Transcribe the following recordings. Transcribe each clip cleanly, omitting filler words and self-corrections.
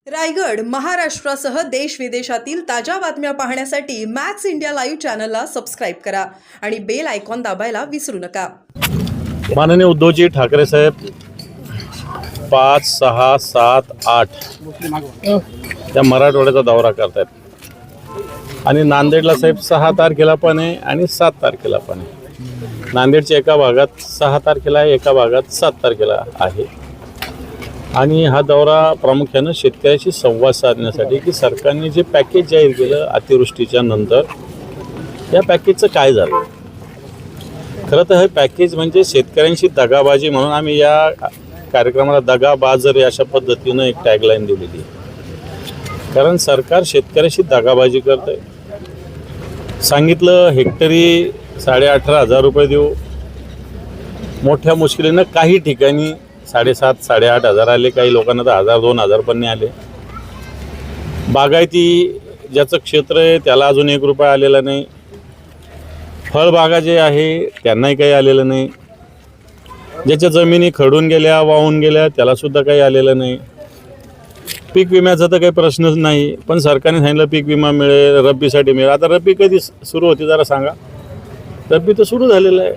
रायगड, महाराष्ट्रासह देश विदेशातील ताज्या बातम्या पाहण्यासाठी मॅक्स इंडिया लाईव्ह चॅनलला सबस्क्राईब करा आणि बेल आयकॉन दाबायला विसरू नका. माननीय उद्धवजी ठाकरे साहेब 5, 6, 7, 8 त्या मराठवाड्याचा दौरा करतायत आणि नांदेडला साहेब 6 तारखेला पण आहे आणि 7 तारखेला पण आहे. नांदेडच्या एका भागात 6 तारखेला आहे, एका भागात 7 तारखेला आहे. आणि हा दौरा प्रामुख्यानं शेतकऱ्याशी संवाद साधण्यासाठी की सरकारने जे पॅकेज जाहीर केलं अतिवृष्टीच्या नंतर या पॅकेजचं काय झालं. खरं तर हे पॅकेज म्हणजे शेतकऱ्यांशी दगाबाजी म्हणून आम्ही या कार्यक्रमाला दगाबाजरी अशा पद्धतीनं एक टॅगलाईन दिलेली आहे. कारण सरकार शेतकऱ्याशी दगाबाजी करत आहे. सांगितलं हेक्टरी 18,500 रुपये देऊ, मोठ्या मुश्किलीनं काही ठिकाणी 7,500 8,500 आले, काही लोकांना तर 1,000 2,000 पण नाही आले. बागायती ज्याचं क्षेत्र आहे त्याला अजून 1 रुपया आलेला नाही. फळबागा जे आहे त्यांनाही काही आलेलं नाही. ज्याच्या जमिनी खडून गेल्या वाहून गेल्या त्यालासुद्धा काही आलेलं नाही. पीक विम्याचा तर काही प्रश्नच नाही, पण सरकारने सांगितलं पीक विमा मिळेल, रब्बीसाठी मिळेल. आता रब्बी कधी सुरू होती जरा सांगा. रब्बी तर सुरू झालेलं आहे.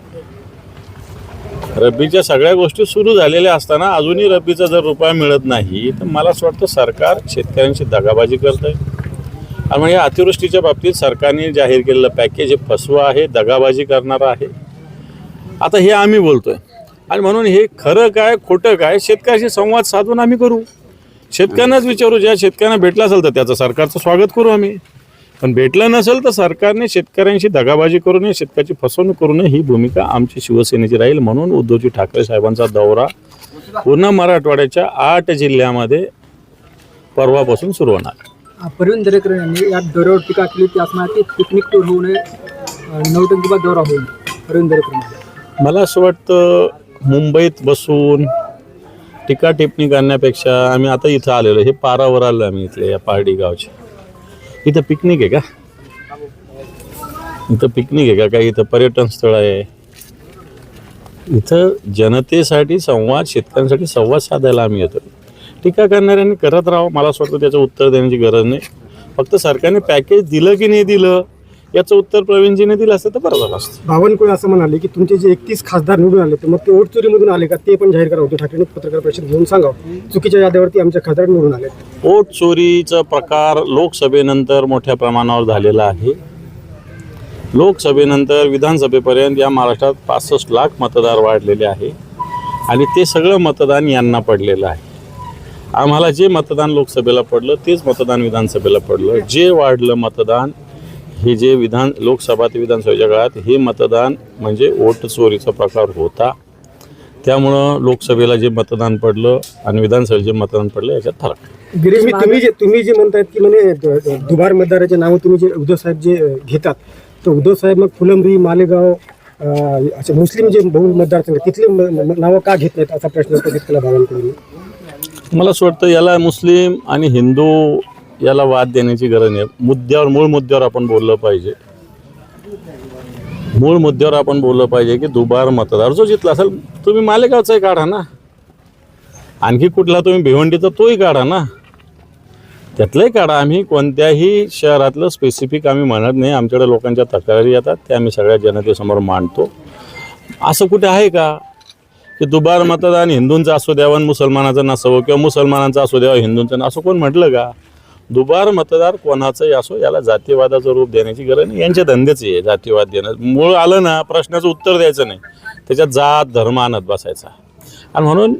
रब्बीच्या सगळ्या गोष्टी सुरू झालेल्या असताना अजूनही रब्बीचा जर रुपया मिळत नाही तर मला असं वाटतं सरकार शेतकऱ्यांची दगाबाजी करत आहे. आणि म्हणजे अतिवृष्टीच्या बाबतीत सरकारने जाहीर केलेलं पॅकेज हे फसवं आहे, दगाबाजी करणारं आहे. आता हे आम्ही बोलतोय आणि म्हणून हे खरं काय खोटं काय शेतकऱ्याशी संवाद साधून आम्ही करू. शेतकऱ्यांनाच विचारू, ज्या शेतकऱ्यांना भेटलं असेल तर त्याचं सरकारचं स्वागत करू आम्ही. पण भेटलं नसेल तर सरकारने शेतकऱ्यांशी दगाबाजी करू नये, शेतकऱ्याची फसवणूक करू नये, ही भूमिका आमची शिवसेनेची राहील. म्हणून उद्धवजी ठाकरे साहेबांचा दौरा पूर्ण मराठवाड्याच्या 8 जिल्ह्यामध्ये परवापासून सुरू होणार. प्रवीण दरेकर यांनी या दौऱ्यावर टीका केली ती असणार की पिकनिक टूर होऊ नये, 9 दौरा होईल. प्रवीण दरेकर मला असं वाटतं मुंबईत बसून टीका टिप्पणी करण्यापेक्षा आम्ही आता इथं आलेलो, हे पारावर आलो आम्ही इथले या पारडी गावचे. इथं पिकनिक आहे का? इथं पिकनिक आहे का? काही इथं पर्यटन स्थळ आहे? इथं जनतेसाठी संवाद, शेतकऱ्यांसाठी संवाद साधायला आम्ही येतो. टीका करणाऱ्यांनी करत राहावं, मला असं वाटतं त्याचं उत्तर देण्याची गरज नाही. फक्त सरकारने पॅकेज दिलं की नाही दिलं याचं उत्तर प्रवीणजीने दिलं असतं तर बरं झालं असतं. बावनकुळे असं म्हणाले की तुमचे जे 31 खासदार निवडून आले तर मग ते वोट चोरीमधून आले का ते पण जाहीर करा. उद्धव ठाकरेंनी पत्रकार परिषद घेऊन सांगावं चुकीच्या याद्यावरती आमच्या खासदार निवडून आले. वोट चोरीचा प्रकार लोकसभेनंतर मोठ्या प्रमाणावर झालेला आहे. लोकसभेनंतर विधानसभेपर्यंत या महाराष्ट्रात 65 लाख मतदार वाढलेले आहे आणि ते सगळं मतदान यांना पडलेलं आहे. आम्हाला जे मतदान लोकसभेला पडलं तेच मतदान विधानसभेला पडलं. जे वाढलं मतदान हे जे लोकसभा ते विधानसभेच्या काळात हे मतदान म्हणजे वोट चोरीचा प्रकार होता. त्यामुळं लोकसभेला जे मतदान पडलं आणि विधानसभेला जे मतदान पडलं याच्यात फरक. गिरीश, तुम्ही जे म्हणतायत की म्हणजे दुबार मतदाराचे नावं तुम्ही जे उद्धव साहेब जे घेतात तर उद्धव साहेब मग फुलंब्री, मालेगाव असे मुस्लिम जे बहु मतदारसंघ तिथले नावं का घेत नाहीत असा प्रश्न उपस्थित केला बावनकुळे. मला असं वाटतं याला मुस्लिम आणि हिंदू याला वाद देण्याची गरज नाही. मूळ मुद्द्यावर आपण बोललं पाहिजे. मूळ मुद्द्यावर आपण बोललं पाहिजे की दुबार मतदार जो जितला असेल तुम्ही मालेगावचाही काढा ना, आणखी कुठला तुम्ही भिवंडीचा तोही काढा ना, त्यातलंही काढा. आम्ही कोणत्याही शहरातलं स्पेसिफिक आम्ही म्हणत नाही. आमच्याकडे लोकांच्या तक्रारी येतात त्या आम्ही सगळ्या जनतेसमोर मांडतो. असं कुठे आहे का की दुबार मतदान हिंदूंचं असू द्यावं मुसलमानाचं नसावं किंवा मुसलमानांचं असू द्यावं हिंदूंचं असं कोण म्हटलं का? दुबार मतदार कोणाचंही असो याला जातीवादाचं रूप देण्याची गरज नाही. यांच्या धंदेच आहे जातीवाद देणं. मूळ आलं ना प्रश्नाचं उत्तर द्यायचं नाही, त्याच्यात जात धर्म आणत बसायचा. आणि म्हणून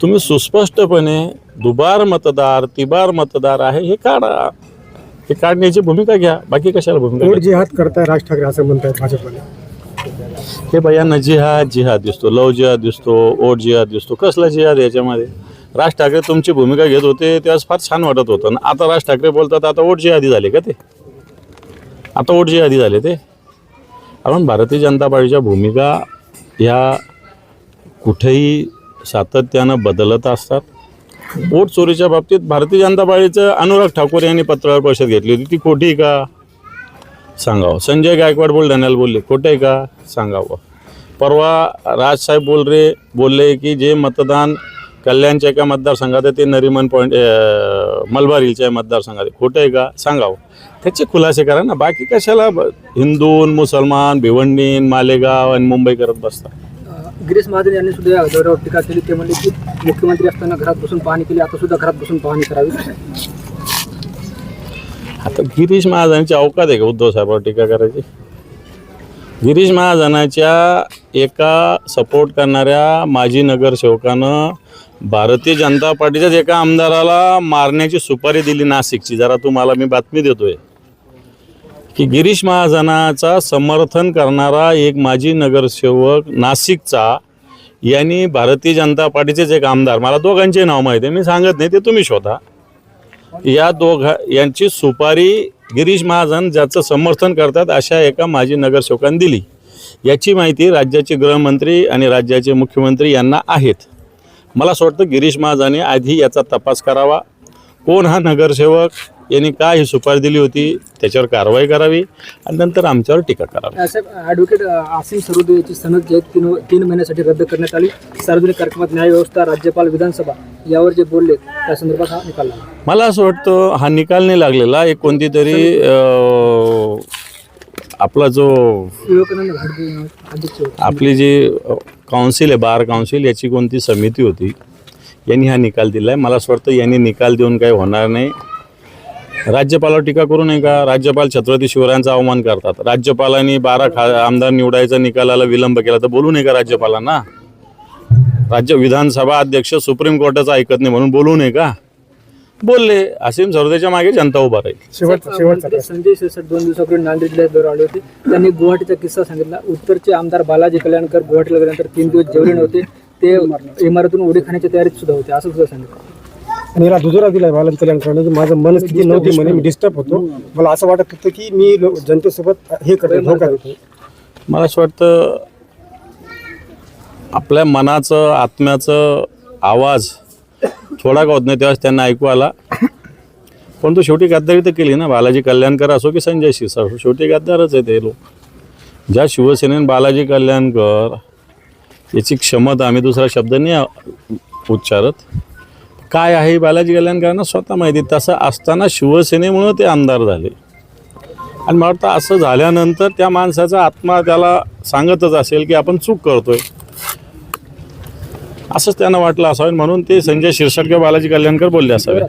तुम्ही सुस्पष्टपणे दुबार मतदार तिबार मतदार आहे हे काढा, हे काढण्याची भूमिका घ्या. बाकी कशाला भूमिका जिहाद करताय राज ठाकरे असं म्हणतायत भाजपने. हे बायांना जिहाद दिसतो, लव जिहाद दिसतो, ओट जिहाद दिसतो. कसला जिहाद याच्यामध्ये? राज ठाकरे तुमची भूमिका घेत होते तेव्हा फार छान वाटत होतं ना. आता राज ठाकरे बोलतात आता ओट जिहादी झाले का ते? आता ओट जिहादी झाले ते? कारण भारतीय जनता पार्टीच्या भूमिका ह्या कुठेही सातत्यानं बदलत असतात. वोट चोरीच्या बाबतीत भारतीय जनता पार्टीचं अनुराग ठाकूर यांनी पत्रकार परिषद घेतली होती, ती खोटी का सांगावं. संजय गायकवाड बुलढाण्याला बोलले, खोटं आहे का सांगावं. परवा राजसाहेब बोलले की जे मतदान कल्याणच्या एका मतदारसंघात आहे, ते नरिमन पॉईंट मलबार हिलच्या मतदारसंघात आहे. खोटं आहे का सांगावं, त्याचे खुलासे करा ना. बाकी कशाला हिंदू मुसलमान भिवंडी मालेगाव आणि मुंबई करत बसतात. गिरीश महाजन यांनी सुद्धा या दौऱ्यावर टीका केली. ते म्हणले की मुख्यमंत्री असताना घरात बसून पाहणी केली, आता सुद्धा घरात बसून पाहणी करावी. आता गिरीश महाजनाची अवकात आहे का उद्धव साहेबांवर टीका करायची? गिरीश महाजनाच्या एका सपोर्ट करणाऱ्या माजी नगरसेवकानं भारतीय जनता पार्टीच्याच एका आमदाराला मारण्याची सुपारी दिली नाशिकची. जरा तुम्हाला मी बातमी देतोय की गिरीश महाजनाचा समर्थन करणारा एक माजी नगरसेवक नाशिकचा यांनी भारतीय जनता पार्टीचेच एक आमदार, मला दोघांचे नाव माहिती आहे, मी सांगत नाही, ते तुम्ही शोधा, या यांची सुपारी गिरीश महाजन ज्याचं समर्थन करतात अशा एका माजी नगरसेवकांनी दिली. याची माहिती राज्याचे गृहमंत्री आणि राज्याचे मुख्यमंत्री यांना आहेत. मला असं वाटतं गिरीश महाजनाने आधी याचा तपास करावा. कोण हा नगरसेवक, यांनी काय ही सुपारी दिली होती, त्याच्यावर कारवाई करावी आणि नंतर आमच्यावर टीका करावी. साहेब, ॲडव्होकेट आसिम सरोदे याची सनद जी आहे तीन महिन्यासाठी रद्द करण्यात आली. सार्वजनिक कार्यक्रमात न्याय व्यवस्था, राज्यपाल, विधानसभा यावर जे बोलले त्या संदर्भात हा निकाल लागला. मला असं वाटतं हा निकाल नाही लागलेला, एक कोणती तरी आपला जो विवेकानंद घाटगे अध्यक्ष होते. आपली जी काउन्सिल आहे, बार काउन्सिल, याची कोणती समिती होती, यांनी हा निकाल दिला आहे. मला असं वाटतं यांनी निकाल देऊन काही होणार नाही. राज्यपालावर टीका करू नये का? राज्यपाल छत्रपती शिवरायांचा अवमान करतात. राज्यपालांनी 12 आमदार निवडायचा निकालाला विलंब केला तर बोलू नये का राज्यपालांना? विधानसभा अध्यक्ष सुप्रीम कोर्टाचं ऐकत नाही म्हणून बोलू नये का? बोलले. आसिम सरोदेच्या मागे जनता उभा राहील. मंत्री संजय शिरसाट 2 दिवसापूर्वी नांदेड जिल्ह्यात दौरा आले होते. त्यांनी गुवाहाटीचा किस्सा सांगितला. उत्तरचे आमदार बालाजी कल्याणकर गुवाहाटीला गेल्यानंतर 3 दिवस जेवले नव्हते, ते इमारतून उडी खाण्याच्या तयारीत सुद्धा होते, असं सुद्धा सांगितलं. आणि याला दुजोरा दिला बालाजी कल्याणकरांनी की माझं मनस्थिती नव्हती म्हणे, मी डिस्टर्ब होतो, मला असं वाटत होतं की मी जनतेसोबत हे करतो, धोका देतो. मला असं वाटतं आपल्या मनाचं आत्म्याचं आवाज थोडा का होत नाही तेव्हाच त्यांना ऐकू आला. पण तो शेवटी गद्दारी तर केली ना. बालाजी कल्याणकर असो की संजय शिरसाट असो, शेवटी गद्दारच आहे ते लोक. ज्या शिवसेनेने बालाजी कल्याणकर याची क्षमता, आम्ही दुसरा शब्द नाही उच्चारत, काय आहे बालाजी कल्याणकरांना स्वतः माहिती. तसं असताना शिवसेनेमुळं ते आमदार झाले. आणि मला वाटतं असं झाल्यानंतर त्या माणसाचा आत्मा त्याला सांगतच असेल की आपण चूक करतोय, असंच त्यांना वाटलं असावं, म्हणून ते संजय शिरसाट किंवा बालाजी कल्याणकर बोलले असावे.